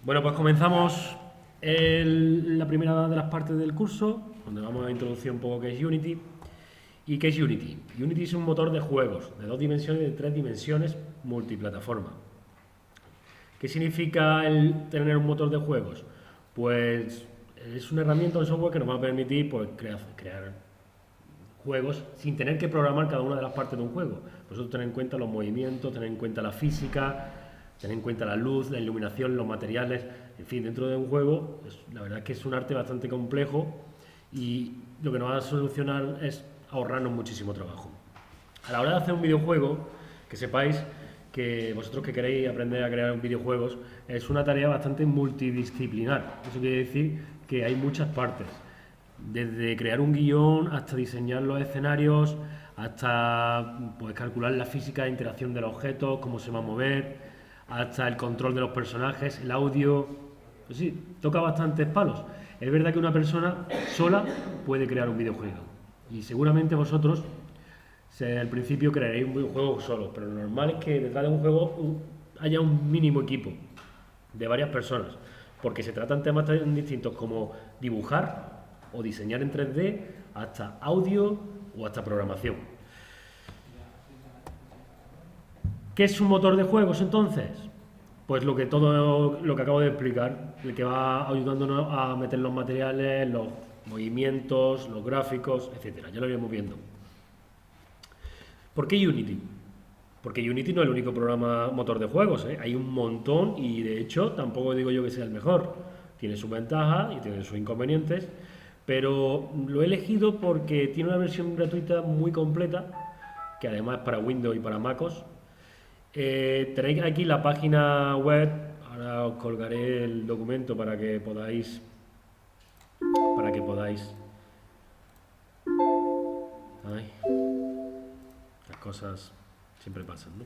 Bueno, pues comenzamos la primera de las partes del curso, donde vamos a introducir un poco qué es Unity. ¿Y qué es Unity? Unity es un motor de juegos de 2 dimensiones y de 3 dimensiones multiplataforma. ¿Qué significa el tener un motor de juegos? Pues es una herramienta, un software que nos va a permitir pues, crear juegos sin tener que programar cada una de las partes de un juego. Vosotros tener en cuenta los movimientos, tener en cuenta la física, tener en cuenta la luz, la iluminación, los materiales, en fin, dentro de un juego, la verdad es que es un arte bastante complejo y lo que nos va a solucionar es ahorrarnos muchísimo trabajo. A la hora de hacer un videojuego, que sepáis que vosotros que queréis aprender a crear videojuegos, es una tarea bastante multidisciplinar. Eso quiere decir que hay muchas partes. Desde crear un guión hasta diseñar los escenarios, hasta pues, calcular la física de interacción de los objetos, cómo se va a mover, hasta el control de los personajes, el audio. Pues sí, toca bastantes palos. Es verdad que una persona sola puede crear un videojuego. Y seguramente vosotros al principio crearéis un videojuego solo, pero lo normal es que detrás de un juego haya un mínimo equipo de varias personas, porque se tratan temas tan distintos como dibujar o diseñar en 3D, hasta audio o hasta programación. ¿Qué es un motor de juegos entonces? Pues todo lo que acabo de explicar, el que va ayudándonos a meter los materiales, los movimientos, los gráficos, etcétera. Ya lo iremos viendo. ¿Por qué Unity? Porque Unity no es el único programa motor de juegos, ¿eh? Hay un montón y de hecho tampoco digo yo que sea el mejor. Tiene sus ventajas y tiene sus inconvenientes, pero lo he elegido porque tiene una versión gratuita muy completa, que además es para Windows y para MacOS. Tenéis aquí la página web, ahora os colgaré el documento para que podáis. Ay, las cosas siempre pasan, ¿no?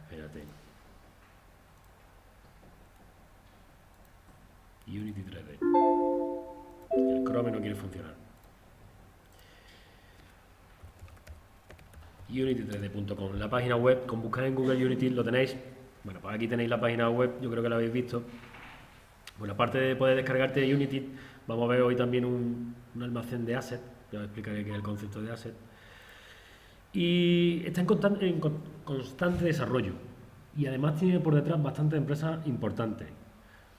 Espérate. Unity 3D. El Chrome no quiere funcionar. Unity3D.com, la página web, con buscar en Google Unity lo tenéis. Bueno, pues aquí tenéis la página web, yo creo que la habéis visto. Bueno, aparte de poder descargarte de Unity, vamos a ver hoy también un almacén de assets. Ya os explicaré qué es el concepto de asset. Y está en constante desarrollo. Y además tiene por detrás bastantes empresas importantes.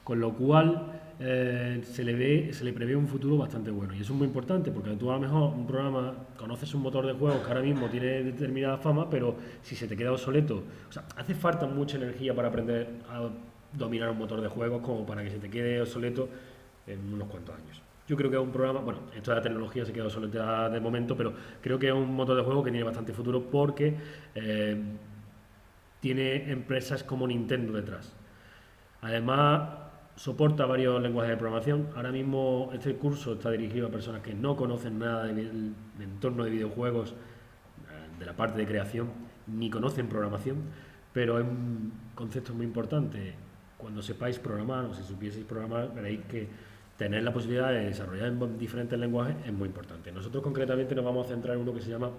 Con lo cual se le prevé un futuro bastante bueno. Y eso es muy importante porque tú a lo mejor un programa conoces un motor de juegos que ahora mismo tiene determinada fama, pero si se te queda obsoleto, o sea, hace falta mucha energía para aprender a dominar un motor de juegos como para que se te quede obsoleto en unos cuantos años. Yo creo que es un programa, bueno, esto de la tecnología se queda obsoleta de momento, pero creo que es un motor de juego que tiene bastante futuro porque tiene empresas como Nintendo detrás. Además, soporta varios lenguajes de programación. Ahora mismo este curso está dirigido a personas que no conocen nada del entorno de videojuegos, de la parte de creación, ni conocen programación, pero es un concepto muy importante. Cuando sepáis programar o si supieseis programar, veréis que tener la posibilidad de desarrollar en diferentes lenguajes es muy importante. Nosotros concretamente nos vamos a centrar en uno que se llama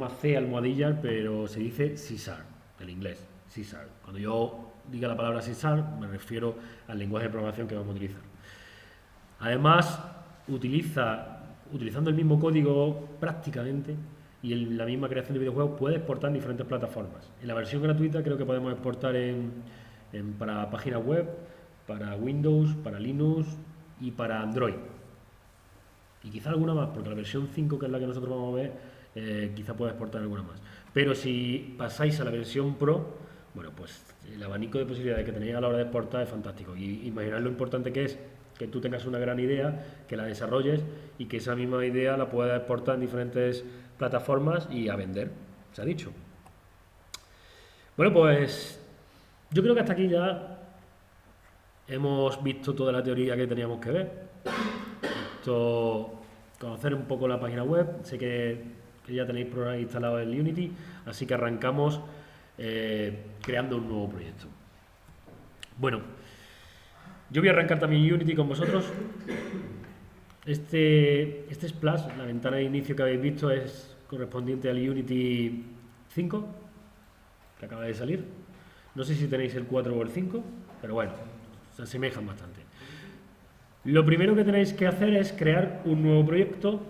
C almohadilla, pero se dice CSAR, del inglés, CSAR. Cuando yo diga la palabra CSAR, me refiero al lenguaje de programación que vamos a utilizar. Además, utilizando el mismo código prácticamente y la misma creación de videojuegos, puede exportar en diferentes plataformas. En la versión gratuita creo que podemos exportar para páginas web, para Windows, para Linux y para Android. Y quizá alguna más, porque la versión 5, que es la que nosotros vamos a ver, quizá pueda exportar alguna más. Pero si pasáis a la versión Pro, bueno, pues el abanico de posibilidades que tenéis a la hora de exportar es fantástico. Y imaginad lo importante que es que tú tengas una gran idea, que la desarrolles y que esa misma idea la puedas exportar en diferentes plataformas y a vender, se ha dicho. Bueno, pues yo creo que hasta aquí ya hemos visto toda la teoría que teníamos que ver. Conocer un poco la página web. Sé que ya tenéis programas instalados en Unity, así que arrancamos creando un nuevo proyecto. Bueno, yo voy a arrancar también Unity con vosotros. Este splash, la ventana de inicio que habéis visto, es correspondiente al Unity 5, que acaba de salir. No sé si tenéis el 4 o el 5, pero bueno, se asemejan bastante. Lo primero que tenéis que hacer es crear un nuevo proyecto.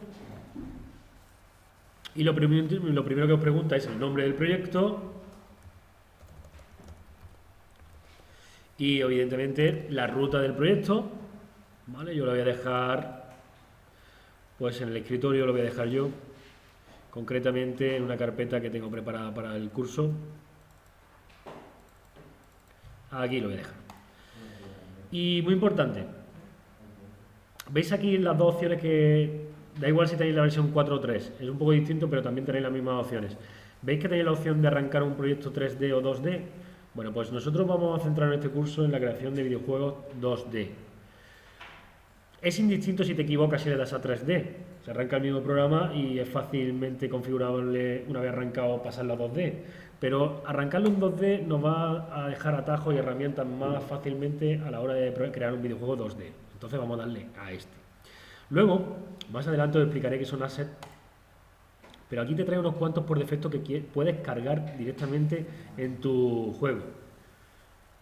Y lo primero que os pregunta es el nombre del proyecto. Y evidentemente la ruta del proyecto. ¿Vale? Yo lo voy a dejar, pues en el escritorio lo voy a dejar yo, concretamente en una carpeta que tengo preparada para el curso. Aquí lo voy a dejar. Y muy importante, veis aquí las dos opciones que, da igual si tenéis la versión 4 o 3, es un poco distinto, pero también tenéis las mismas opciones. ¿Veis que tenéis la opción de arrancar un proyecto 3D o 2D? Bueno, pues nosotros vamos a centrar en este curso en la creación de videojuegos 2D. Es indistinto si te equivocas y le das a 3D. Se arranca el mismo programa y es fácilmente configurable una vez arrancado pasarlo a 2D. Pero arrancarlo en 2D nos va a dejar atajos y herramientas más fácilmente a la hora de crear un videojuego 2D. Entonces vamos a darle a este. Luego, más adelante os explicaré qué son assets, pero aquí te traigo unos cuantos por defecto que puedes cargar directamente en tu juego.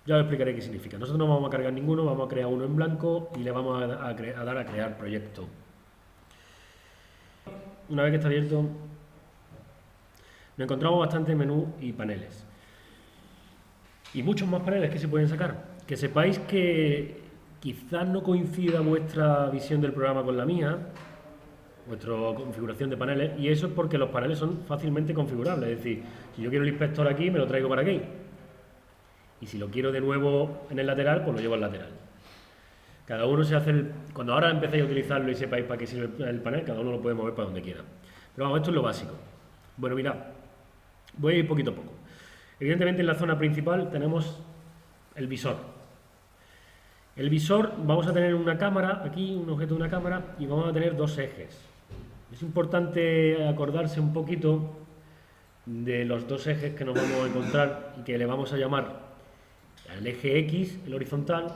Ya os explicaré qué significa. Nosotros no vamos a cargar ninguno, vamos a crear uno en blanco y le vamos a dar a crear proyecto. Una vez que está abierto, nos encontramos bastante menú y paneles. Y muchos más paneles que se pueden sacar. Que sepáis que quizás no coincida vuestra visión del programa con la mía, vuestra configuración de paneles, y eso es porque los paneles son fácilmente configurables. Es decir, si yo quiero el inspector aquí, me lo traigo para aquí. Y si lo quiero de nuevo en el lateral, pues lo llevo al lateral. Cada uno se hace cuando ahora empecéis a utilizarlo y sepáis para qué sirve el panel, cada uno lo puede mover para donde quiera. Pero vamos, esto es lo básico. Bueno, mirad, voy a ir poquito a poco. Evidentemente en la zona principal tenemos el visor. El visor, vamos a tener una cámara, aquí un objeto de una cámara, y vamos a tener dos ejes. Es importante acordarse un poquito de los dos ejes que nos vamos a encontrar y que le vamos a llamar el eje X, el horizontal,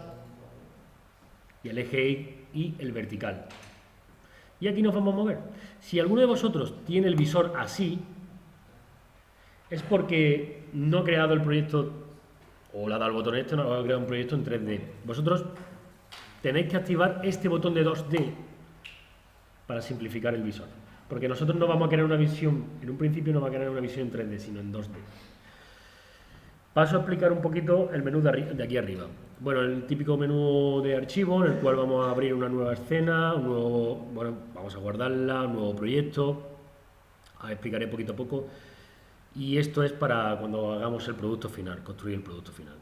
y el eje Y, el vertical. Y aquí nos vamos a mover. Si alguno de vosotros tiene el visor así, es porque no ha creado el proyecto, o le ha dado el botón este, no ha creado un proyecto en 3D. Vosotros tenéis que activar este botón de 2D para simplificar el visor. Porque nosotros no vamos a crear una visión, en un principio no va a crear una visión en 3D, sino en 2D. Paso a explicar un poquito el menú de aquí arriba. Bueno, el típico menú de archivo en el cual vamos a abrir una nueva escena, vamos a guardarla, un nuevo proyecto. Explicaré poquito a poco. Y esto es para cuando hagamos el producto final, construir el producto final.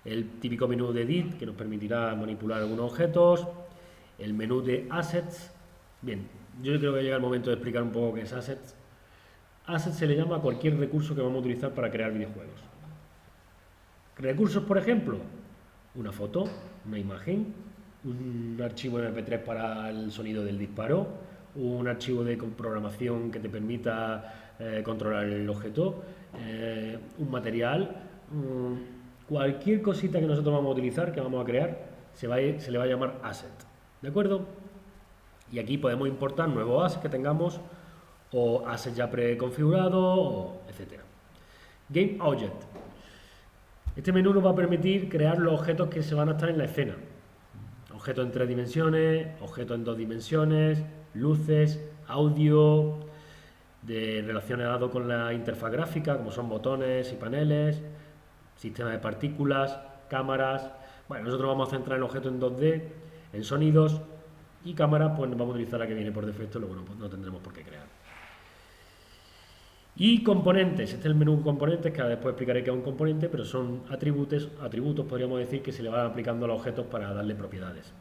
El típico menú de Edit, que nos permitirá manipular algunos objetos. El menú de Assets. Bien, yo creo que llega el momento de explicar un poco qué es Assets. Assets se le llama a cualquier recurso que vamos a utilizar para crear videojuegos. Recursos, por ejemplo, una foto, una imagen, un archivo MP3 para el sonido del disparo, un archivo de programación que te permita controlar el objeto, un material, cualquier cosita que nosotros vamos a utilizar, que vamos a crear, se le va a llamar asset, ¿de acuerdo? Y aquí podemos importar nuevos assets que tengamos, o assets ya preconfigurados, etc. Game Object. Este menú nos va a permitir crear los objetos que se van a estar en la escena. Objetos en 3 dimensiones, objetos en 2 dimensiones, luces, audio, relacionado con la interfaz gráfica, como son botones y paneles, sistema de partículas, cámaras. Bueno, nosotros vamos a centrar el objeto en 2D, en sonidos, y cámaras, pues vamos a utilizar la que viene por defecto, luego no tendremos por qué crear. Y componentes, este es el menú componentes, que después explicaré qué es un componente, pero son atributos podríamos decir, que se le van aplicando a los objetos para darle propiedades.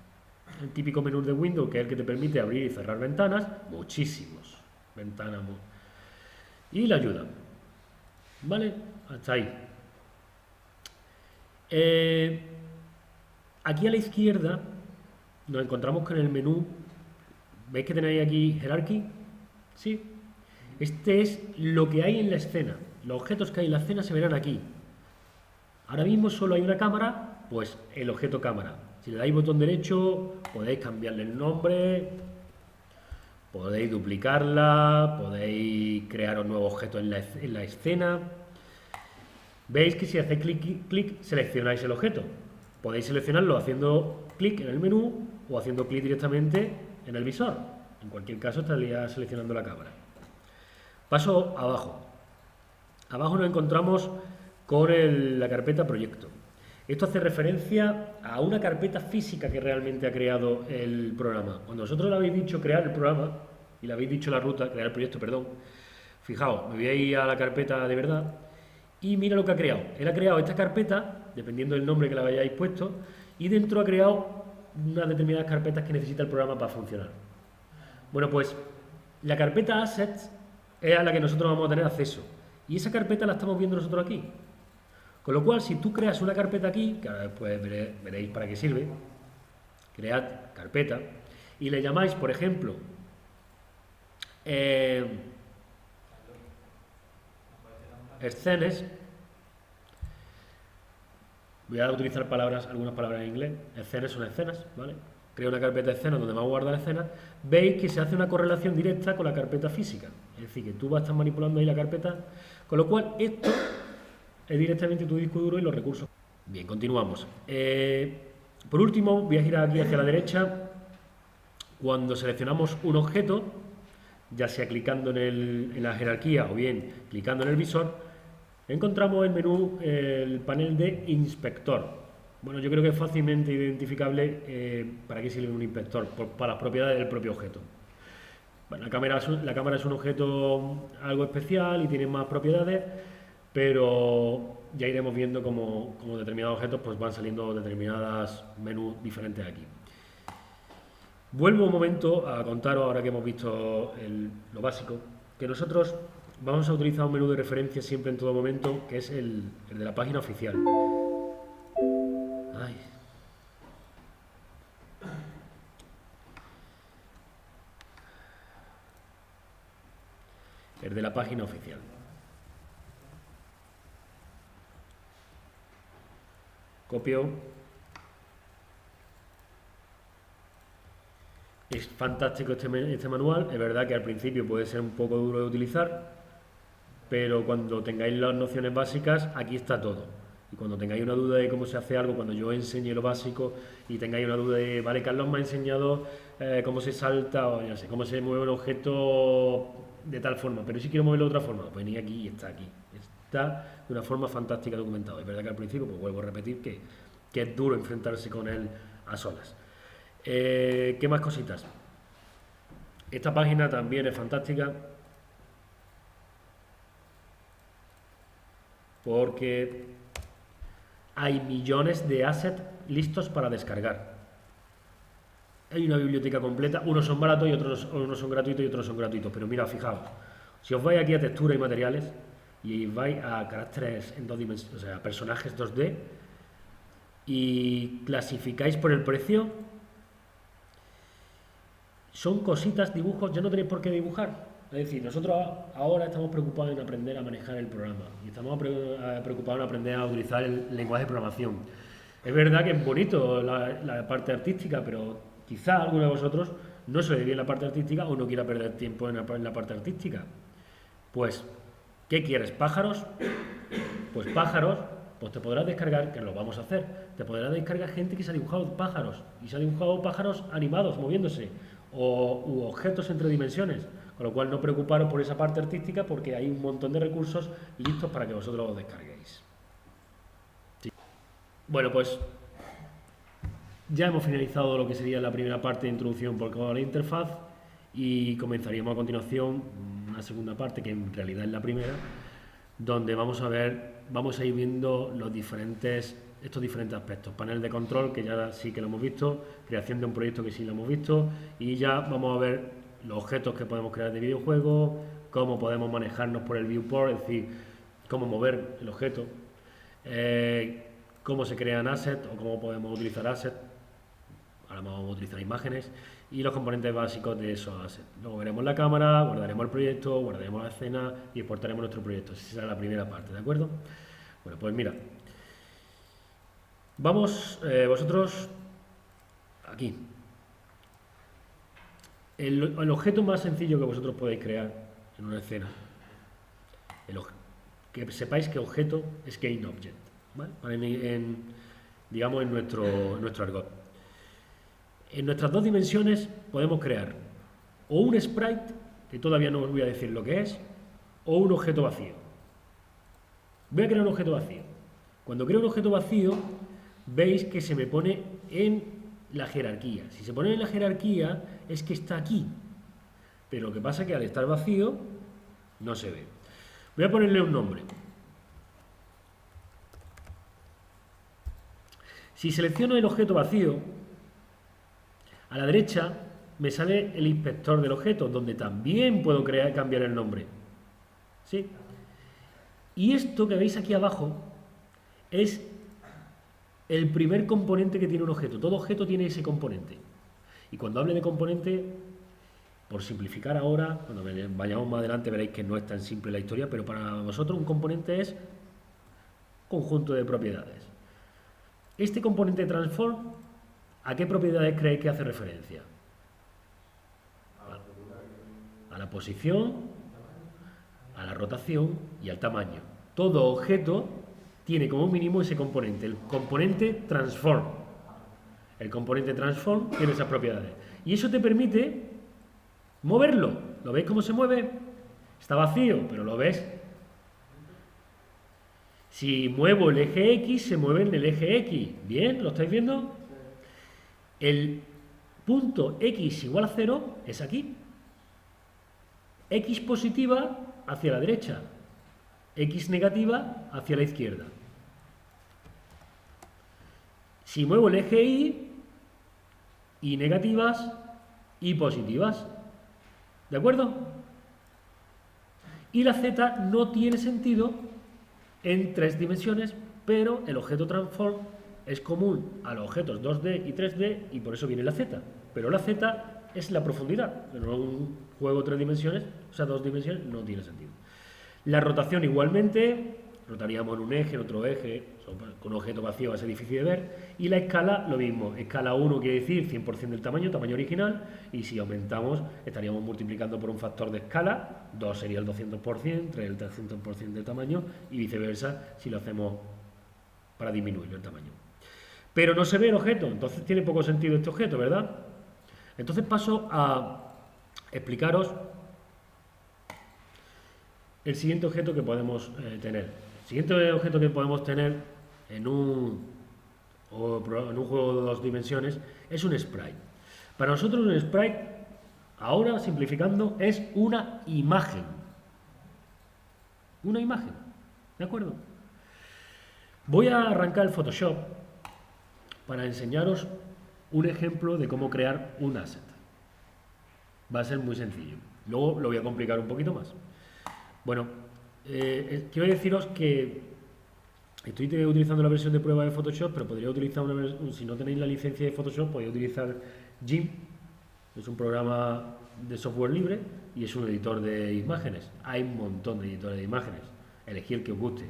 El típico menú de Windows, que es el que te permite abrir y cerrar ventanas, muchísimos ventanas. Y la ayuda. ¿Vale? Hasta ahí. Aquí a la izquierda nos encontramos con el menú. ¿Veis que tenéis aquí Hierarchy? Sí. Este es lo que hay en la escena. Los objetos que hay en la escena se verán aquí. Ahora mismo solo hay una cámara, pues el objeto cámara. Si le dais botón derecho, podéis cambiarle el nombre, Podéis duplicarla, podéis crear un nuevo objeto en la escena. Veis que si hacéis clic, seleccionáis el objeto. Podéis seleccionarlo haciendo clic en el menú o haciendo clic directamente en el visor. En cualquier caso estaría seleccionando la cámara. Paso abajo. Abajo nos encontramos con la carpeta proyecto. Esto hace referencia a una carpeta física que realmente ha creado el programa. Cuando vosotros le habéis dicho crear el programa y le habéis dicho la ruta, crear el proyecto, perdón, fijaos, me voy a ir a la carpeta de verdad y mira lo que ha creado. Él ha creado esta carpeta, dependiendo del nombre que le hayáis puesto, y dentro ha creado unas determinadas carpetas que necesita el programa para funcionar. Bueno, pues la carpeta Assets es a la que nosotros vamos a tener acceso. Y esa carpeta la estamos viendo nosotros aquí. Con lo cual, si tú creas una carpeta aquí, que ahora después veréis para qué sirve, cread carpeta, y le llamáis, por ejemplo, escenas, voy a utilizar algunas palabras en inglés, escenas son escenas, ¿vale? Creo una carpeta de escenas donde vamos a guardar escenas, veis que se hace una correlación directa con la carpeta física, es decir, que tú vas a estar manipulando ahí la carpeta, con lo cual esto es directamente tu disco duro y los recursos. Bien, continuamos. Por último, voy a girar aquí hacia la derecha. Cuando seleccionamos un objeto, ya sea clicando en la jerarquía o bien clicando en el visor, encontramos el menú, el panel de inspector. Bueno, yo creo que es fácilmente identificable para qué sirve un inspector, para las propiedades del propio objeto. Bueno, la cámara es un objeto algo especial y tiene más propiedades, pero ya iremos viendo cómo determinados objetos pues van saliendo determinados menús diferentes aquí. Vuelvo un momento a contaros, ahora que hemos visto lo básico, que nosotros vamos a utilizar un menú de referencia siempre en todo momento, que es el de la página oficial. Ay. El de la página oficial. Copio. Es fantástico este manual, es verdad que al principio puede ser un poco duro de utilizar, pero cuando tengáis las nociones básicas, aquí está todo. Y cuando tengáis una duda de cómo se hace algo, cuando yo enseñe lo básico y tengáis una duda de, vale, Carlos me ha enseñado cómo se salta o ya sé, cómo se mueve un objeto de tal forma, pero si quiero moverlo de otra forma, pues venid aquí y está aquí. Está de una forma fantástica documentado. Es verdad que al principio, pues vuelvo a repetir que es duro enfrentarse con él a solas. ¿Qué más cositas? Esta página también es fantástica porque hay millones de assets listos para descargar. Hay una biblioteca completa, unos son baratos y unos son gratuitos y otros son gratuitos, pero mira, fijaos, si os vais aquí a textura y materiales y vais a caracteres en 2 dimensiones, o sea, personajes 2D y clasificáis por el precio, son cositas, dibujos, ya no tenéis por qué dibujar. Es decir, nosotros ahora estamos preocupados en aprender a manejar el programa y estamos preocupados en aprender a utilizar el lenguaje de programación. Es verdad que es bonito la parte artística, pero quizá alguno de vosotros no se le dé bien la parte artística o no quiera perder tiempo en la parte artística. Pues, ¿qué quieres? ¿Pájaros? Pues pájaros, pues te podrás descargar, que lo vamos a hacer, te podrás descargar gente que se ha dibujado pájaros y se ha dibujado pájaros animados, moviéndose, u objetos entre dimensiones, con lo cual no preocuparos por esa parte artística porque hay un montón de recursos listos para que vosotros los descarguéis. Sí. Bueno, pues ya hemos finalizado lo que sería la primera parte de introducción por la interfaz y comenzaríamos a continuación una segunda parte que en realidad es la primera, donde vamos a ir viendo estos diferentes aspectos. Panel de control, que ya sí que lo hemos visto, creación de un proyecto, que sí lo hemos visto, y ya vamos a ver los objetos que podemos crear de videojuegos, cómo podemos manejarnos por el viewport, es decir, cómo mover el objeto, cómo se crean assets o cómo podemos utilizar assets. Ahora vamos a utilizar imágenes y los componentes básicos de esos assets. Luego veremos la cámara, guardaremos el proyecto, guardaremos la escena y exportaremos nuestro proyecto. Esa será la primera parte, ¿de acuerdo? Bueno, pues mira, vamos vosotros aquí. el objeto más sencillo que vosotros podéis crear en una escena, que sepáis que objeto es GameObject, ¿vale? Digamos en nuestro argot. En nuestras dos dimensiones podemos crear o un sprite, que todavía no os voy a decir lo que es, o un objeto vacío. Voy a crear un objeto vacío. Cuando creo un objeto vacío, veis que se me pone en la jerarquía. Si se pone en la jerarquía, es que está aquí. Pero lo que pasa es que al estar vacío, no se ve. Voy a ponerle un nombre. Si selecciono el objeto vacío, a la derecha me sale el inspector del objeto, donde también puedo cambiar el nombre. ¿Sí? Y esto que veis aquí abajo es el primer componente que tiene un objeto. Todo objeto tiene ese componente. Y cuando hable de componente, por simplificar ahora, cuando vayamos más adelante veréis que no es tan simple la historia, pero para vosotros un componente es conjunto de propiedades. Este componente transform, ¿a qué propiedades creéis que hace referencia? A la posición, a la rotación y al tamaño. Todo objeto tiene como mínimo ese componente, el componente transform. El componente transform tiene esas propiedades. Y eso te permite moverlo. ¿Lo veis cómo se mueve? Está vacío, pero lo ves. Si muevo el eje X, se mueve en el eje X. ¿Bien? ¿Lo estáis viendo? El punto X igual a 0 es aquí. X positiva hacia la derecha. X negativa hacia la izquierda. Si muevo el eje Y negativas, Y positivas. ¿De acuerdo? Y la Z no tiene sentido en 3 dimensiones, pero el objeto transform es común a los objetos 2D y 3D y por eso viene la Z. Pero la Z es la profundidad. En un juego 3 dimensiones, o sea, 2 dimensiones, no tiene sentido. La rotación igualmente, rotaríamos en un eje, en otro eje, con un objeto vacío va a ser difícil de ver. Y la escala, lo mismo. Escala 1 quiere decir 100% del tamaño original, y si aumentamos estaríamos multiplicando por un factor de escala, 2 sería el 200%, 3 el 300% del tamaño, y viceversa si lo hacemos para disminuir el tamaño. Pero no se ve el objeto, entonces tiene poco sentido este objeto, ¿verdad? Entonces paso a explicaros el siguiente objeto que podemos tener. El siguiente objeto que podemos tener en un juego de 2 dimensiones es un sprite. Para nosotros un sprite, ahora simplificando, es una imagen. Una imagen, ¿de acuerdo? Voy a arrancar el Photoshop para enseñaros un ejemplo de cómo crear un asset. Va a ser muy sencillo. Luego lo voy a complicar un poquito más. Bueno, quiero deciros que estoy utilizando la versión de prueba de Photoshop, pero podría utilizar si no tenéis la licencia de Photoshop, podéis utilizar GIMP. Es un programa de software libre y es un editor de imágenes. Hay un montón de editores de imágenes. Elegid el que os guste.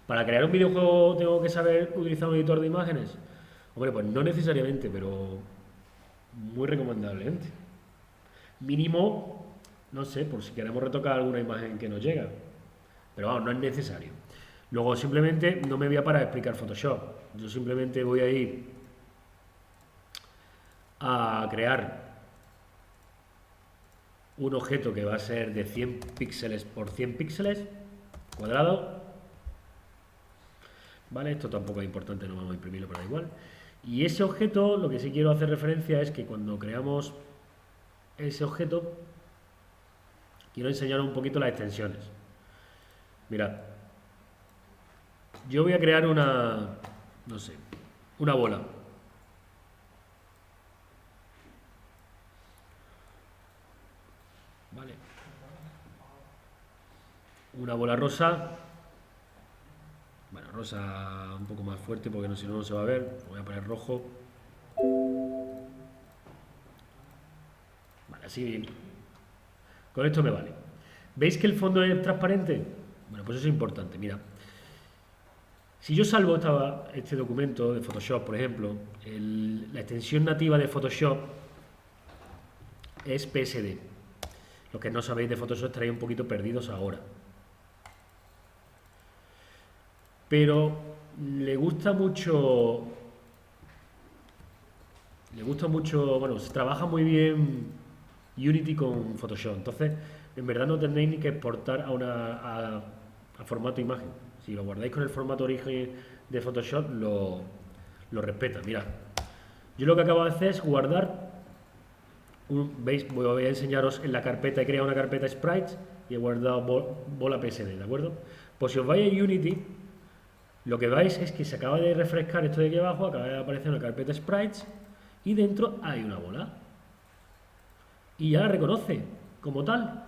¿Para crear un videojuego tengo que saber utilizar un editor de imágenes? Hombre, pues no necesariamente, pero muy recomendablemente. Mínimo, no sé, por si queremos retocar alguna imagen que nos llega. Pero vamos, no es necesario. Luego simplemente no me voy a parar a explicar Photoshop. Yo simplemente voy a ir a crear un objeto que va a ser de 100 píxeles por 100 píxeles cuadrado. Vale, esto tampoco es importante, no vamos a imprimirlo, pero da igual. Y ese objeto, lo que sí quiero hacer referencia es que cuando creamos ese objeto, quiero enseñaros un poquito las extensiones. Mirad, yo voy a crear una bola. Vale. Una bola rosa. Bueno, rosa un poco más fuerte porque si no se va a ver. Voy a poner rojo. Vale, así. Con esto me vale. ¿Veis que el fondo es transparente? Bueno, pues eso es importante. Mira, si yo salvo este documento de Photoshop, por ejemplo, la extensión nativa de Photoshop es PSD. Los que no sabéis de Photoshop estaréis un poquito perdidos ahora. Pero le gusta mucho, bueno, se trabaja muy bien Unity con Photoshop. Entonces, en verdad no tendréis ni que exportar a formato imagen. Si lo guardáis con el formato origen de Photoshop, lo respeta. Mirad, yo lo que acabo de hacer es guardar, veis, voy a enseñaros en la carpeta, he creado una carpeta sprites y he guardado bola PSD, ¿de acuerdo? Pues si os vais a Unity, lo que veis es que se acaba de refrescar esto de aquí abajo, acaba de aparecer una carpeta sprites y dentro hay una bola. Y ya la reconoce como tal.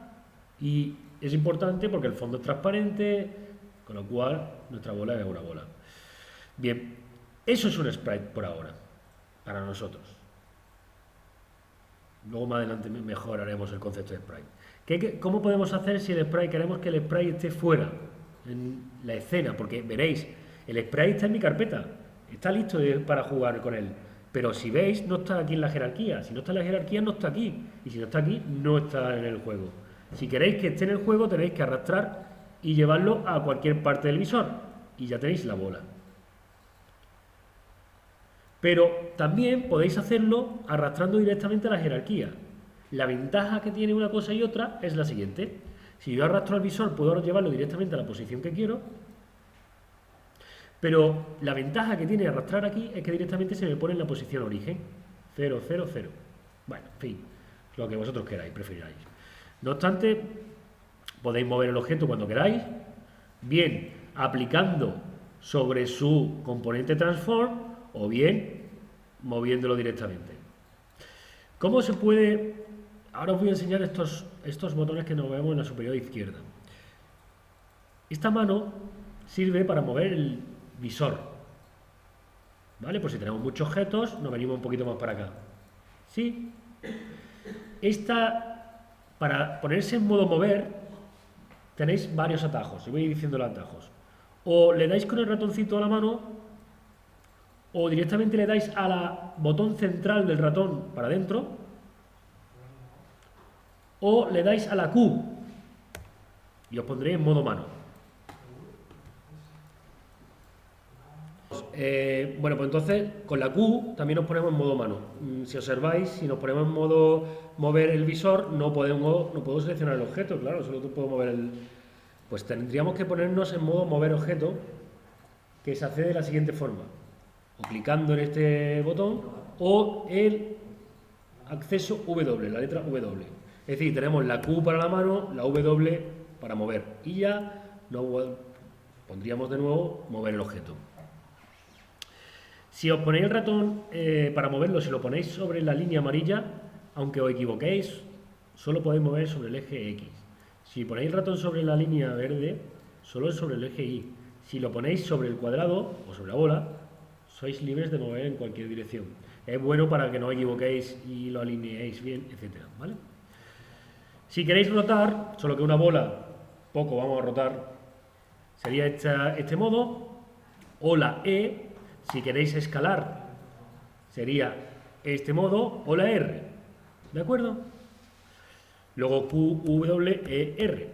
Y es importante porque el fondo es transparente, con lo cual nuestra bola es una bola. Bien, eso es un sprite por ahora, para nosotros. Luego más adelante mejoraremos el concepto de sprite. ¿Cómo podemos hacer si el sprite queremos que el sprite esté fuera, en la escena? Porque veréis, el sprite está en mi carpeta, está listo para jugar con él. Pero si veis, no está aquí en la jerarquía. Si no está en la jerarquía, no está aquí. Y si no está aquí, no está en el juego. Si queréis que esté en el juego, tenéis que arrastrar y llevarlo a cualquier parte del visor. Y ya tenéis la bola. Pero también podéis hacerlo arrastrando directamente a la jerarquía. La ventaja que tiene una cosa y otra es la siguiente. Si yo arrastro al visor, puedo llevarlo directamente a la posición que quiero. Pero la ventaja que tiene arrastrar aquí es que directamente se me pone en la posición origen. 0, 0, 0. Bueno, en fin, lo que vosotros queráis, prefiráis. No obstante, podéis mover el objeto cuando queráis, bien aplicando sobre su componente transform o bien moviéndolo directamente. ¿Cómo se puede? Ahora os voy a enseñar estos botones que nos vemos en la superior izquierda. Esta mano sirve para mover el visor, ¿vale? Pues si tenemos muchos objetos, nos venimos un poquito más para acá. ¿Sí? Para ponerse en modo mover, tenéis varios atajos. Os voy diciendo los atajos. O le dais con el ratoncito a la mano, o directamente le dais al botón central del ratón para adentro, o le dais a la Q y os pondréis en modo mano. Bueno, pues entonces con la Q también nos ponemos en modo mano. Si observáis, si nos ponemos en modo mover el visor, no puedo seleccionar el objeto, claro, solo puedo mover el... Pues tendríamos que ponernos en modo mover objeto, que se hace de la siguiente forma. O clicando en este botón, o el acceso W, la letra W. Es decir, tenemos la Q para la mano, la W para mover. Y ya pondríamos de nuevo mover el objeto. Si os ponéis el ratón para moverlo, si lo ponéis sobre la línea amarilla, aunque os equivoquéis, solo podéis mover sobre el eje X. Si ponéis el ratón sobre la línea verde, solo es sobre el eje Y. Si lo ponéis sobre el cuadrado o sobre la bola, sois libres de mover en cualquier dirección. Es bueno para que no os equivoquéis y lo alineéis bien, etc. ¿Vale? Si queréis rotar, solo que una bola, poco vamos a rotar, sería este modo, o la E. Si queréis escalar, sería este modo, o la R. ¿De acuerdo? Luego Q, W, E, R.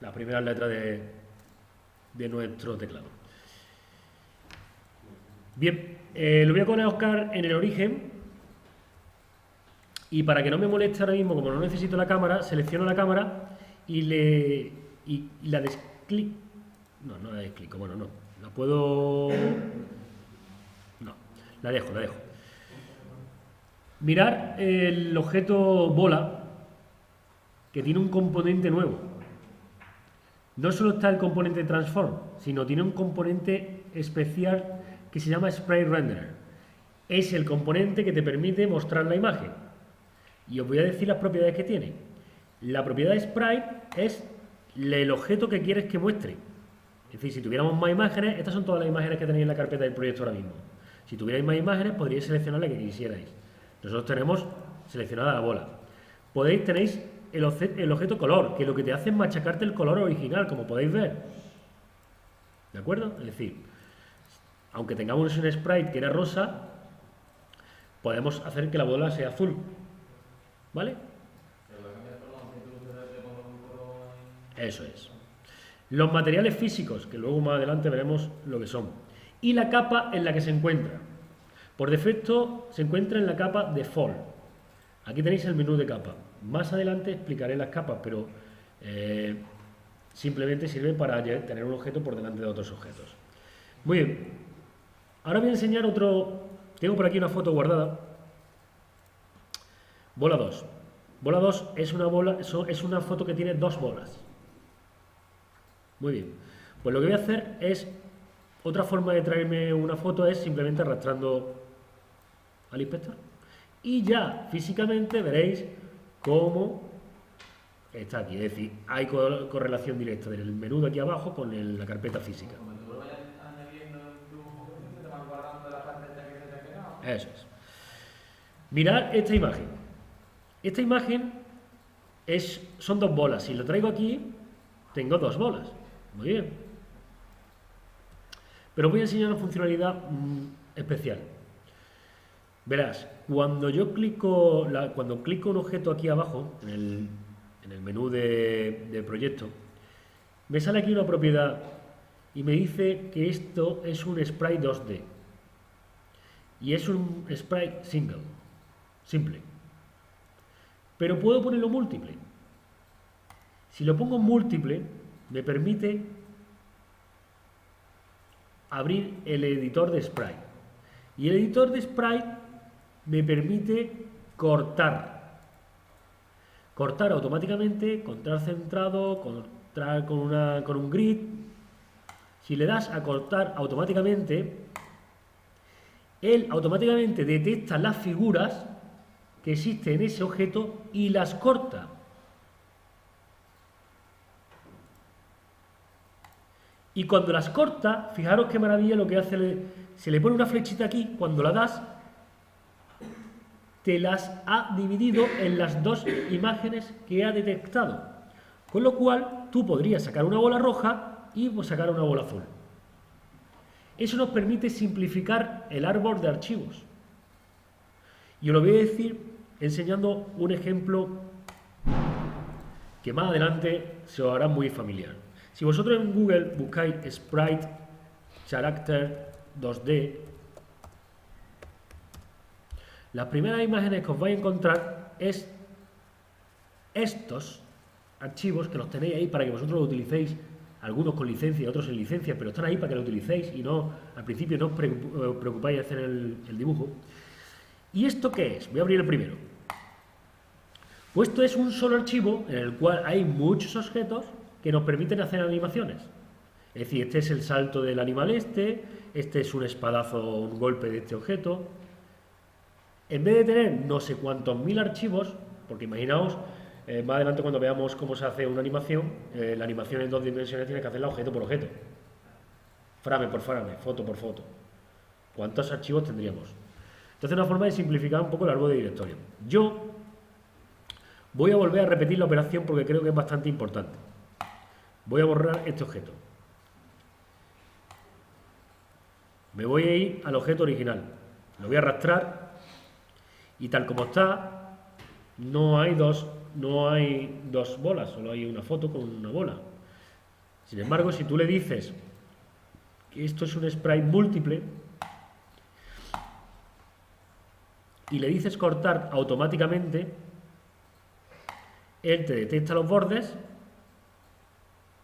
La primera letra de nuestro teclado. Bien, lo voy a colocar en el origen. Y para que no me moleste ahora mismo, como no necesito la cámara, selecciono la cámara y la desclico. No la desclico, bueno, no. La puedo... No, la dejo. Mirar el objeto bola, que tiene un componente nuevo. No solo está el componente transform, sino tiene un componente especial que se llama sprite renderer. Es el componente que te permite mostrar la imagen. Y os voy a decir las propiedades que tiene. La propiedad de sprite es el objeto que quieres que muestre. Es decir, si tuviéramos más imágenes, estas son todas las imágenes que tenéis en la carpeta del proyecto ahora mismo. Si tuvierais más imágenes, podríais seleccionar la que quisierais. Nosotros tenemos seleccionada la bola. Tenéis el objeto color, que lo que te hace es machacarte el color original, como podéis ver. ¿De acuerdo? Es decir, aunque tengamos un sprite que era rosa, podemos hacer que la bola sea azul. ¿Vale? Eso es. Los materiales físicos, que luego más adelante veremos lo que son. Y la capa en la que se encuentra. Por defecto se encuentra en la capa Default. Aquí tenéis el menú de capa. Más adelante explicaré las capas, pero simplemente sirve para tener un objeto por delante de otros objetos. Muy bien. Ahora voy a enseñar otro. Tengo por aquí una foto guardada. Bola 2. Bola 2 es una foto que tiene dos bolas. Muy bien. Pues lo que voy a hacer es, otra forma de traerme una foto es simplemente arrastrando al inspector. Y ya físicamente veréis cómo está aquí. Es decir, hay correlación directa del menú de aquí abajo con la carpeta física. Eso es. Mirad esta imagen. Esta imagen son dos bolas. Si lo traigo aquí, tengo dos bolas. Muy bien. Pero os voy a enseñar una funcionalidad especial. Verás, cuando clico un objeto aquí abajo, en el menú de proyecto, me sale aquí una propiedad y me dice que esto es un sprite 2D. Y es un sprite simple. Pero puedo ponerlo múltiple. Si lo pongo múltiple, me permite abrir el editor de sprite. Y el editor de sprite me permite cortar. Cortar automáticamente, cortar centrado, cortar con un grid. Si le das a cortar automáticamente, él automáticamente detecta las figuras que existen en ese objeto y las corta. Y cuando las corta, fijaros qué maravilla lo que hace, se le pone una flechita aquí, cuando la das, te las ha dividido en las dos imágenes que ha detectado. Con lo cual, tú podrías sacar una bola roja y sacar una bola azul. Eso nos permite simplificar el árbol de archivos. Y os lo voy a decir enseñando un ejemplo que más adelante se os hará muy familiar. Si vosotros en Google buscáis Sprite Character 2D, las primeras imágenes que os vais a encontrar es estos archivos que los tenéis ahí para que vosotros los utilicéis, algunos con licencia y otros sin licencia, pero están ahí para que lo utilicéis y no, al principio no os preocupáis de hacer el dibujo. ¿Y esto qué es? Voy a abrir el primero. Pues esto es un solo archivo en el cual hay muchos objetos que nos permiten hacer animaciones. Es decir, este es el salto del animal este es un espadazo o un golpe de este objeto. En vez de tener no sé cuántos mil archivos, porque imaginaos, más adelante cuando veamos cómo se hace una animación, la animación en dos dimensiones tiene que hacerla objeto por objeto. Frame por frame, foto por foto. ¿Cuántos archivos tendríamos? Entonces, una forma de simplificar un poco el árbol de directorio. Yo voy a volver a repetir la operación porque creo que es bastante importante. Voy a borrar este objeto. Me voy a ir al objeto original. Lo voy a arrastrar y tal como está, no hay dos bolas, solo hay una foto con una bola. Sin embargo, si tú le dices que esto es un sprite múltiple y le dices cortar automáticamente, él te detecta los bordes.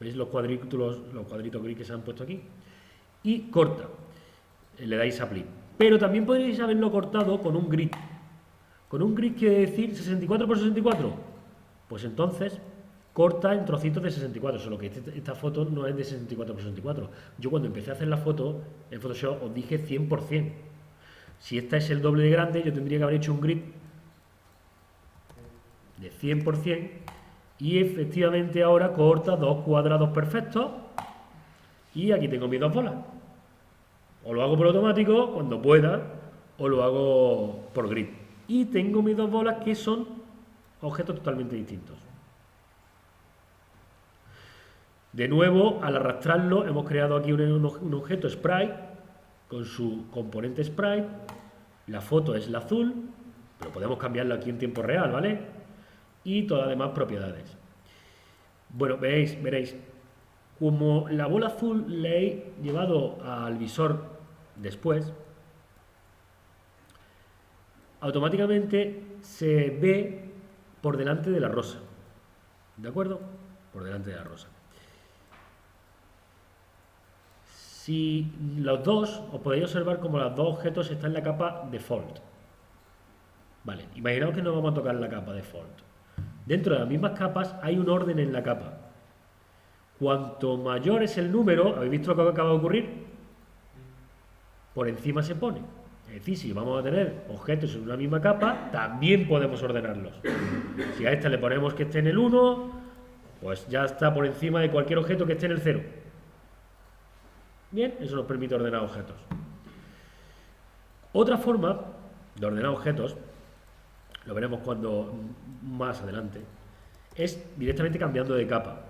¿Veis los cuadritos gris que se han puesto aquí? Y corta. Le dais apply. Pero también podríais haberlo cortado con un grid. ¿Con un grid quiere decir 64 por 64? Pues entonces corta en trocitos de 64, solo que esta foto no es de 64 por 64. Yo cuando empecé a hacer la foto en Photoshop os dije 100%. Si esta es el doble de grande, yo tendría que haber hecho un grid de 100%. Y efectivamente ahora corta dos cuadrados perfectos y aquí tengo mis dos bolas. O lo hago por automático cuando pueda o lo hago por grid. Y tengo mis dos bolas que son objetos totalmente distintos. De nuevo, al arrastrarlo hemos creado aquí un objeto sprite con su componente sprite. La foto es la azul pero podemos cambiarlo aquí en tiempo real, ¿vale? Y todas las demás propiedades. Bueno, veréis, como la bola azul le he llevado al visor después, automáticamente se ve por delante de la rosa. ¿De acuerdo? Por delante de la rosa. Si los dos, os podéis observar como los dos objetos están en la capa default. Vale, imaginaos que no vamos a tocar la capa default. Dentro de las mismas capas hay un orden en la capa. Cuanto mayor es el número, ¿habéis visto lo que acaba de ocurrir? Por encima se pone. Es decir, si vamos a tener objetos en una misma capa, también podemos ordenarlos. Si a este le ponemos que esté en el 1, pues ya está por encima de cualquier objeto que esté en el 0. Bien, eso nos permite ordenar objetos. Otra forma de ordenar objetos, lo veremos cuando más adelante, es directamente cambiando de capa.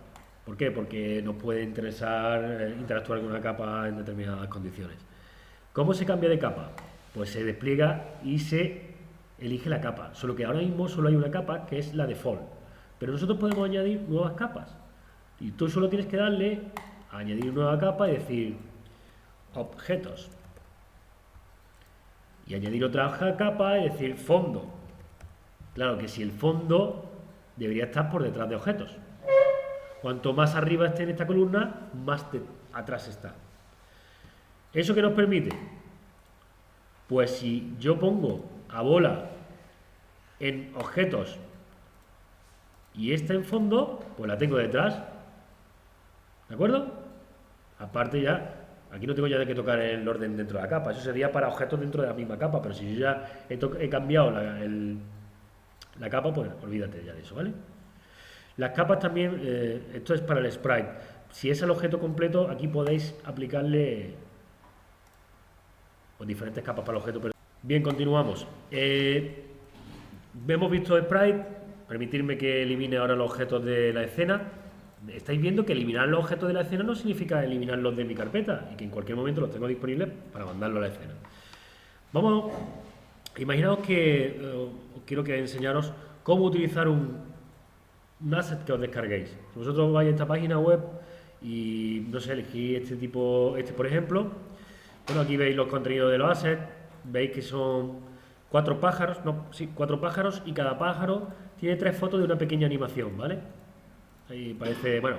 ¿Por qué? Porque nos puede interesar interactuar con una capa en determinadas condiciones. ¿Cómo se cambia de capa? Pues se despliega y se elige la capa. Solo que ahora mismo solo hay una capa que es la default. Pero nosotros podemos añadir nuevas capas. Y tú solo tienes que darle a añadir nueva capa y decir objetos. Y añadir otra capa y decir fondo. Claro que si el fondo debería estar por detrás de objetos. Cuanto más arriba esté en esta columna, más atrás está. ¿Eso qué nos permite? Pues si yo pongo a bola en objetos y esta en fondo, pues la tengo detrás. ¿De acuerdo? Aparte ya, aquí no tengo ya de que tocar el orden dentro de la capa. Eso sería para objetos dentro de la misma capa. Pero si yo ya he cambiado la capa, pues olvídate ya de eso, ¿vale? Las capas también, esto es para el sprite. Si es el objeto completo, aquí podéis aplicarle pues, diferentes capas para el objeto. Bien, continuamos. Hemos visto sprite. Permitirme que elimine ahora los objetos de la escena. Estáis viendo que eliminar los objetos de la escena no significa eliminarlos de mi carpeta y que en cualquier momento los tengo disponibles para mandarlo a la escena. Vamos, imaginaos que os quiero enseñaros cómo utilizar un asset que os descarguéis. Si vosotros vais a esta página web y, no sé, elegís este tipo, por ejemplo, bueno, aquí veis los contenidos de los assets, veis que son 4 pájaros y cada pájaro tiene 3 fotos de una pequeña animación, ¿vale? Ahí parece, bueno,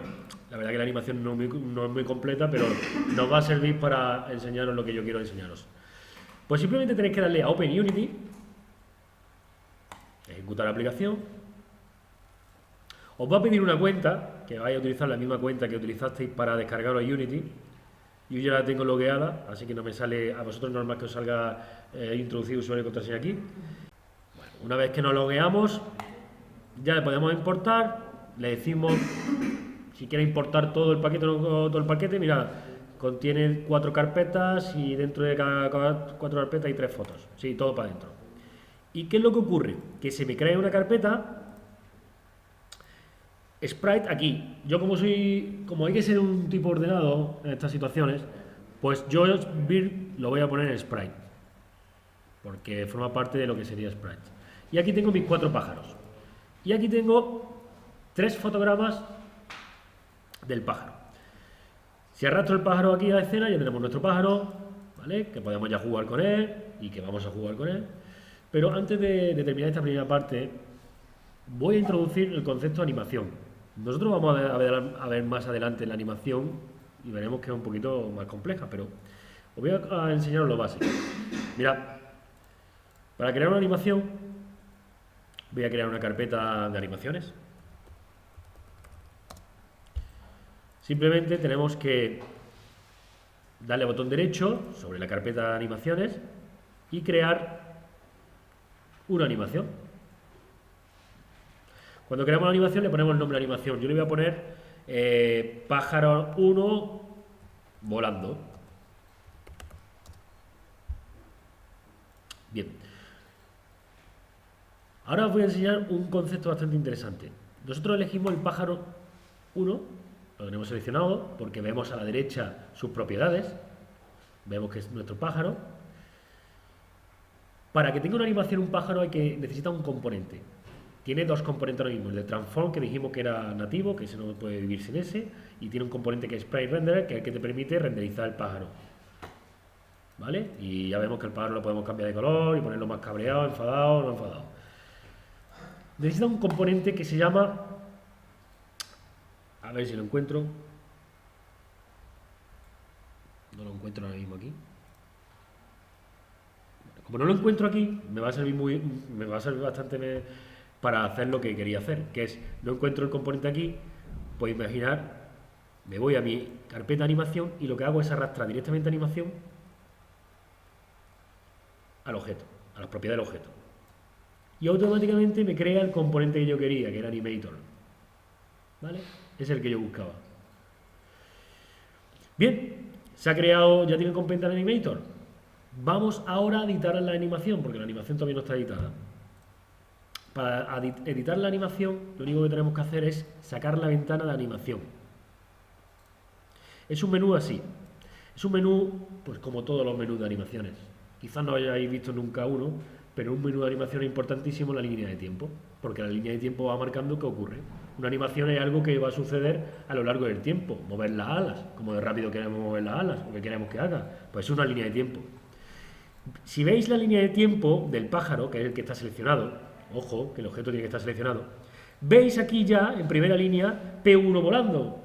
la verdad que la animación no es muy completa, pero nos va a servir para enseñaros lo que yo quiero enseñaros. Pues simplemente tenéis que darle a Open Unity, ejecutar la aplicación. Os va a pedir una cuenta, que vais a utilizar la misma cuenta que utilizasteis para descargaros Unity. Yo ya la tengo logueada, así que no me sale, a vosotros normal que os salga introducir usuario y contraseña aquí. Bueno, una vez que nos logueamos, ya le podemos importar. Le decimos si quiere importar todo el paquete o no todo el paquete. Mira, contiene 4 carpetas y dentro de cada 4 carpetas hay 3 fotos. Sí, todo para adentro. ¿Y qué es lo que ocurre? Que se me crea una carpeta Sprite aquí. Yo como hay que ser un tipo ordenado en estas situaciones, pues yo Bird lo voy a poner en Sprite. Porque forma parte de lo que sería Sprite. Y aquí tengo mis 4 pájaros. Y aquí tengo 3 fotogramas del pájaro. Si arrastro el pájaro aquí a la escena, ya tenemos nuestro pájaro, ¿vale? Que podemos ya jugar con él y que vamos a jugar con él. Pero antes de terminar esta primera parte, voy a introducir el concepto de animación. Nosotros vamos a ver más adelante la animación y veremos que es un poquito más compleja, pero os voy a enseñaros lo básico. Mirad, para crear una animación, voy a crear una carpeta de animaciones. Simplemente tenemos que darle botón derecho sobre la carpeta de animaciones y crear una animación. Cuando creamos la animación le ponemos el nombre de animación. Yo le voy a poner pájaro 1 volando. Bien. Ahora os voy a enseñar un concepto bastante interesante. Nosotros elegimos el pájaro 1, lo tenemos seleccionado porque vemos a la derecha sus propiedades. Vemos que es nuestro pájaro. Para que tenga una animación un pájaro necesita un componente. Tiene dos componentes ahora mismo, el de transform, que dijimos que era nativo, que ese no puede vivir sin ese, y tiene un componente que es sprite renderer, que es el que te permite renderizar el pájaro. ¿Vale? Y ya vemos que el pájaro lo podemos cambiar de color y ponerlo más cabreado, enfadado, no enfadado. Necesita un componente que se llama... A ver si lo encuentro. No lo encuentro ahora mismo aquí. Como no lo encuentro aquí, me va a servir bastante para hacer lo que quería hacer, que es, no encuentro el componente aquí, pues imaginar, me voy a mi carpeta de animación y lo que hago es arrastrar directamente animación al objeto, a las propiedades del objeto. Y automáticamente me crea el componente que yo quería, que era Animator. ¿Vale? Es el que yo buscaba. Bien, se ha creado, ya tiene el componente de Animator. Vamos ahora a editar la animación, porque la animación todavía no está editada. Para editar la animación, lo único que tenemos que hacer es sacar la ventana de animación. Es un menú así. Es un menú, pues como todos los menús de animaciones. Quizás no hayáis visto nunca uno, pero un menú de animación es importantísimo la línea de tiempo, porque la línea de tiempo va marcando qué ocurre. Una animación es algo que va a suceder a lo largo del tiempo. Mover las alas, como de rápido queremos mover las alas, o que queremos que haga, pues es una línea de tiempo. Si veis la línea de tiempo del pájaro, que es el que está seleccionado, ojo, que el objeto tiene que estar seleccionado, veis aquí ya, en primera línea, P1 volando.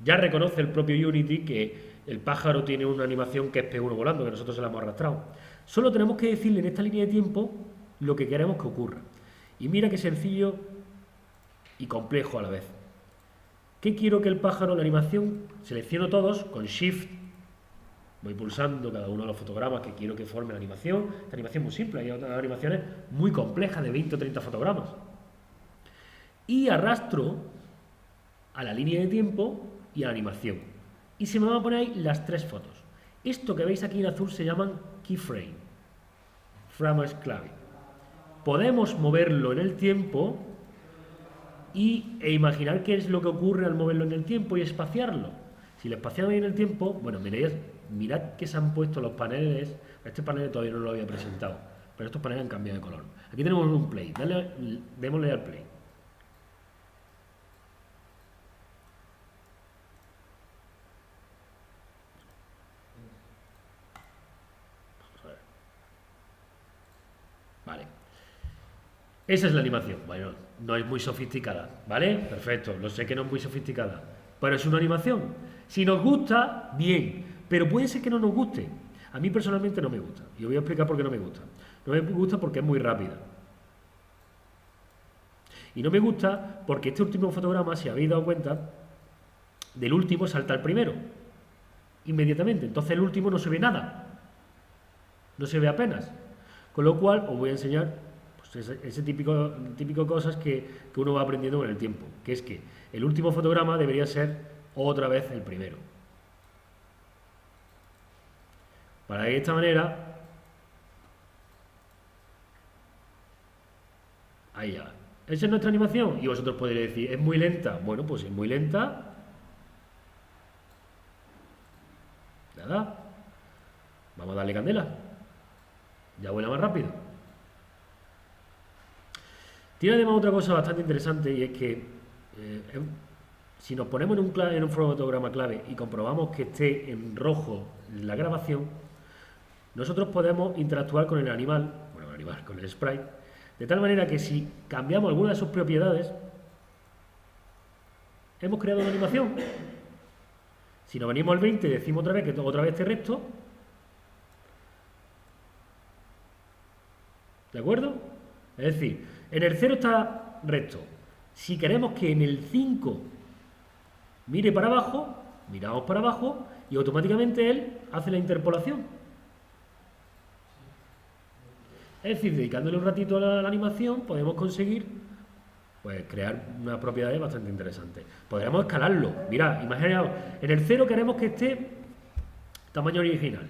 Ya reconoce el propio Unity que el pájaro tiene una animación que es P1 volando, que nosotros se la hemos arrastrado. Solo tenemos que decirle en esta línea de tiempo lo que queremos que ocurra. Y mira qué sencillo y complejo a la vez. ¿Qué quiero que el pájaro, la animación? Selecciono todos con Shift. Voy pulsando cada uno de los fotogramas que quiero que forme la animación. Esta animación es muy simple, hay otras animaciones muy complejas de 20 o 30 fotogramas. Y arrastro a la línea de tiempo y a la animación. Y se me van a poner ahí las tres fotos. Esto que veis aquí en azul se llaman keyframe. Frames clave. Podemos moverlo en el tiempo e imaginar qué es lo que ocurre al moverlo en el tiempo y espaciarlo. Si lo espaciamos en el tiempo, bueno, mirad que se han puesto los paneles. Este panel todavía no lo había presentado, pero estos paneles han cambiado de color. Aquí tenemos un play, démosle al play. Vamos a ver. Vale. Esa es la animación. Bueno, no es muy sofisticada, ¿vale? Perfecto, lo sé que no es muy sofisticada, pero es una animación. Si nos gusta, bien, pero puede ser que no nos guste. A mí personalmente no me gusta, y os voy a explicar por qué no me gusta. No me gusta porque es muy rápida. Y no me gusta porque este último fotograma, si habéis dado cuenta, del último salta al primero, inmediatamente. Entonces el último no se ve nada, no se ve apenas. Con lo cual os voy a enseñar ese típico cosas que uno va aprendiendo con el tiempo, que es que el último fotograma debería ser otra vez el primero. Para que de esta manera, ahí ya. Esa es nuestra animación y vosotros podréis decir, ¿es muy lenta? Bueno, pues es muy lenta. Nada. Vamos a darle candela. Ya vuela más rápido. Tiene además otra cosa bastante interesante y es que si nos ponemos en un fotograma clave y comprobamos que esté en rojo la grabación, nosotros podemos interactuar con el animal, con el sprite, de tal manera que si cambiamos alguna de sus propiedades, hemos creado una animación. Si nos venimos al 20 y decimos otra vez que otra vez esté recto, ¿de acuerdo? Es decir, en el 0 está recto. Si queremos que en el 5 mire para abajo, miramos para abajo y automáticamente él hace la interpolación. Es decir, dedicándole un ratito a la animación podemos conseguir pues crear unas propiedades bastante interesantes. Podríamos escalarlo. Mirad, imaginaos, en el 0 queremos que esté tamaño original.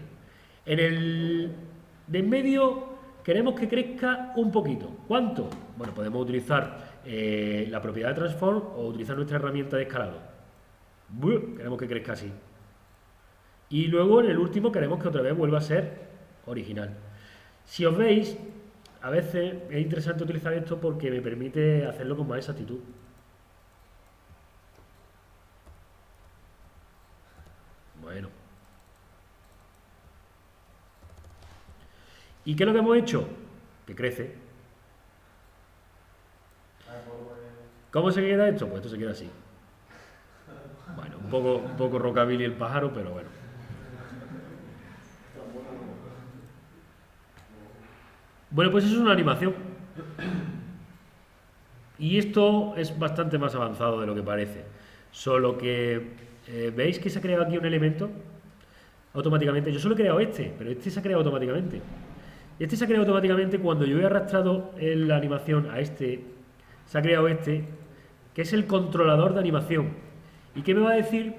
En el de en medio queremos que crezca un poquito. ¿Cuánto? Bueno, podemos utilizar la propiedad de transform o utilizar nuestra herramienta de escalado. Queremos que crezca así. Y luego en el último queremos que otra vez vuelva a ser original. Si os veis, a veces es interesante utilizar esto porque me permite hacerlo con más exactitud. Bueno. ¿Y qué es lo que hemos hecho? Que crece. ¿Cómo se queda esto? Pues esto se queda así. Bueno, un poco rockabilly el pájaro, pero bueno. Bueno, pues eso es una animación. Y esto es bastante más avanzado de lo que parece. Solo que, ¿veis que se ha creado aquí un elemento? Automáticamente. Yo solo he creado este, pero este se ha creado automáticamente. Este se ha creado automáticamente cuando yo he arrastrado la animación a este. Se ha creado este, que es el controlador de animación. ¿Y qué me va a decir?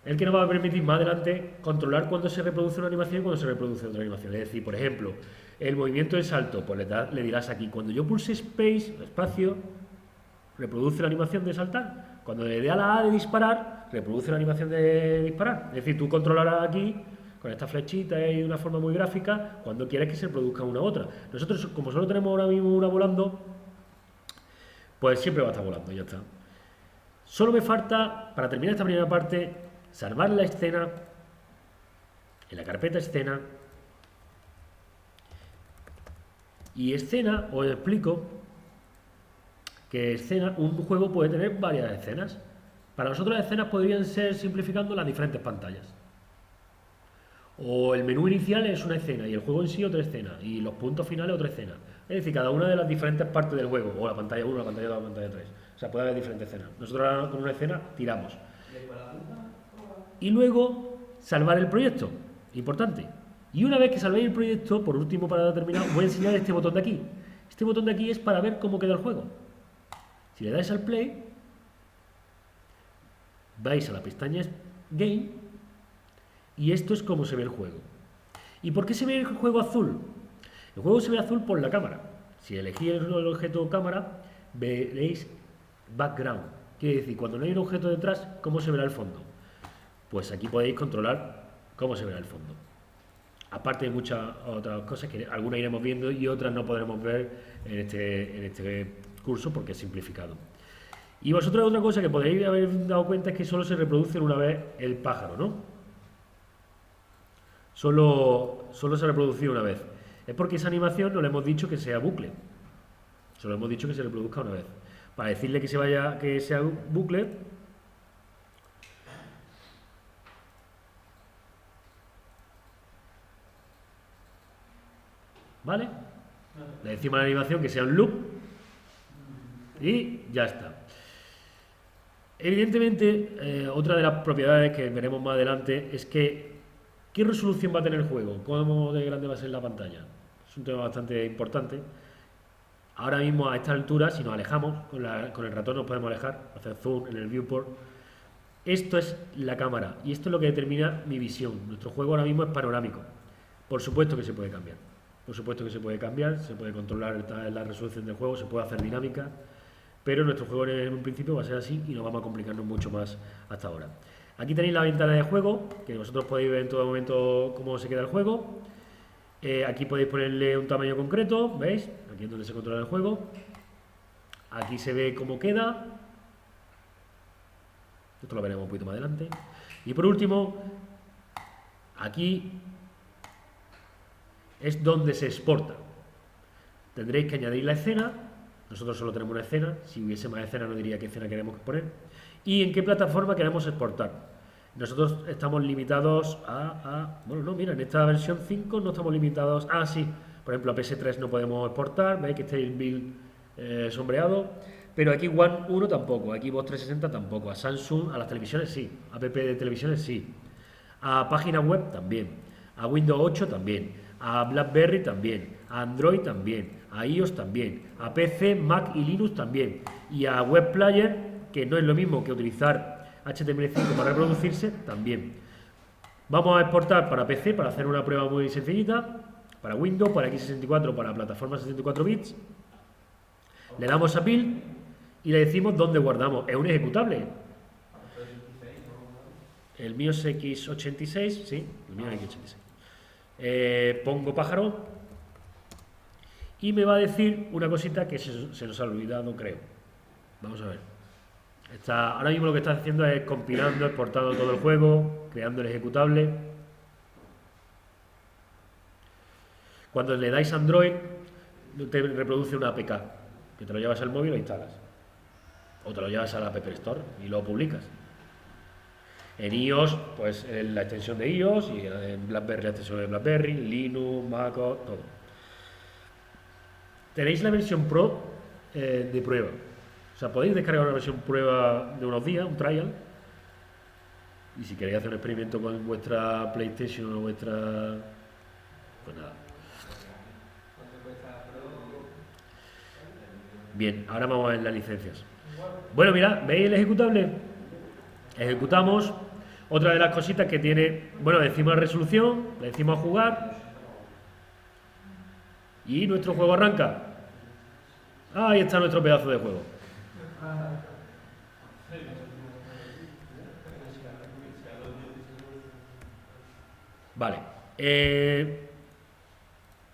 El que nos va a permitir más adelante controlar cuando se reproduce una animación y cuando se reproduce otra animación. Es decir, por ejemplo, el movimiento de salto, pues le dirás aquí, cuando yo pulse espacio, reproduce la animación de saltar. Cuando le dé a la A de disparar, reproduce la animación de disparar. Es decir, tú controlarás aquí, con esta flechita y de una forma muy gráfica, cuando quieres que se produzca una u otra. Nosotros, como solo tenemos ahora mismo una volando, pues siempre va a estar volando, ya está. Solo me falta, para terminar esta primera parte, salvar la escena en la carpeta escena. Y escena, os explico que escena, un juego puede tener varias escenas. Para nosotros las escenas podrían ser simplificando las diferentes pantallas. O el menú inicial es una escena y el juego en sí otra escena y los puntos finales otra escena. Es decir, cada una de las diferentes partes del juego, o la pantalla 1, la pantalla 2, la pantalla 3. O sea, puede haber diferentes escenas. Nosotros ahora con una escena tiramos. Y luego salvar el proyecto. Importante. Y una vez que salvéis el proyecto, por último para terminar, voy a enseñar este botón de aquí. Este botón de aquí es para ver cómo queda el juego. Si le dais al play, vais a la pestaña Game y esto es como se ve el juego. ¿Y por qué se ve el juego azul? El juego se ve azul por la cámara. Si elegís el objeto cámara, veréis background. Quiere decir, cuando no hay un objeto detrás, ¿cómo se verá el fondo? Pues aquí podéis controlar cómo se verá el fondo. Aparte de muchas otras cosas que algunas iremos viendo y otras no podremos ver en este curso porque es simplificado. Y vosotros otra cosa que podréis haber dado cuenta es que solo se reproduce una vez el pájaro, ¿no? Solo se reproduce una vez. Es porque esa animación no le hemos dicho que sea bucle. Solo hemos dicho que se reproduzca una vez. Para decirle que sea bucle, ¿vale? Le decimos a la animación que sea un loop y ya está. Evidentemente, otra de las propiedades que veremos más adelante es que ¿qué resolución va a tener el juego? ¿Cómo de grande va a ser la pantalla? Es un tema bastante importante. Ahora mismo a esta altura, si nos alejamos, con el ratón nos podemos alejar, hacer zoom en el viewport. Esto es la cámara y esto es lo que determina mi visión. Nuestro juego ahora mismo es panorámico. Por supuesto que se puede cambiar. Por supuesto que se puede cambiar, se puede controlar la resolución del juego, se puede hacer dinámica, pero nuestro juego en un principio va a ser así y nos vamos a complicarnos mucho más hasta ahora. Aquí tenéis la ventana de juego, que vosotros podéis ver en todo momento cómo se queda el juego. Aquí podéis ponerle un tamaño concreto, ¿veis? Aquí es donde se controla el juego. Aquí se ve cómo queda. Esto lo veremos un poquito más adelante. Y por último, aquí es donde se exporta. Tendréis que añadir la escena. Nosotros solo tenemos una escena. Si hubiese más escena no diría qué escena queremos poner. Y en qué plataforma queremos exportar. Nosotros estamos limitados bueno, no, mira, en esta versión 5 no estamos limitados. Ah, sí, por ejemplo a PS3 no podemos exportar. Veis que está el build sombreado. Pero aquí One 1 tampoco, aquí Xbox 360 tampoco. A Samsung, a las televisiones sí. A app de televisiones sí. A página web también. A Windows 8 también. A BlackBerry también. A Android también. A iOS también. A PC, Mac y Linux también. Y a Web Player, que no es lo mismo que utilizar HTML5 para reproducirse, también. Vamos a exportar para PC para hacer una prueba muy sencillita. Para Windows, para x64, para plataforma 64 bits. Le damos a Build y le decimos dónde guardamos. Es un ejecutable. El mío es x86, sí, el mío es x86. Pongo pájaro Y me va a decir una cosita que se nos ha olvidado, creo. Vamos a ver. Ahora mismo lo que está haciendo es compilando, exportando todo el juego, creando el ejecutable. Cuando le dais Android, te reproduce una APK, que te lo llevas al móvil y lo instalas. O te lo llevas a la App Store y lo publicas. En iOS, pues la extensión de iOS, y en BlackBerry la extensión de BlackBerry, Linux, MacOS, todo. Tenéis la versión Pro de prueba. O sea, podéis descargar una versión prueba de unos días, un trial. Y si queréis hacer un experimento con vuestra PlayStation o vuestra... Pues nada. Bien, ahora vamos a ver las licencias. Bueno, mirad, ¿veis el ejecutable? Ejecutamos. Otra de las cositas que tiene, bueno, decimos la resolución, le decimos a jugar y nuestro juego arranca. Ahí está nuestro pedazo de juego. Vale.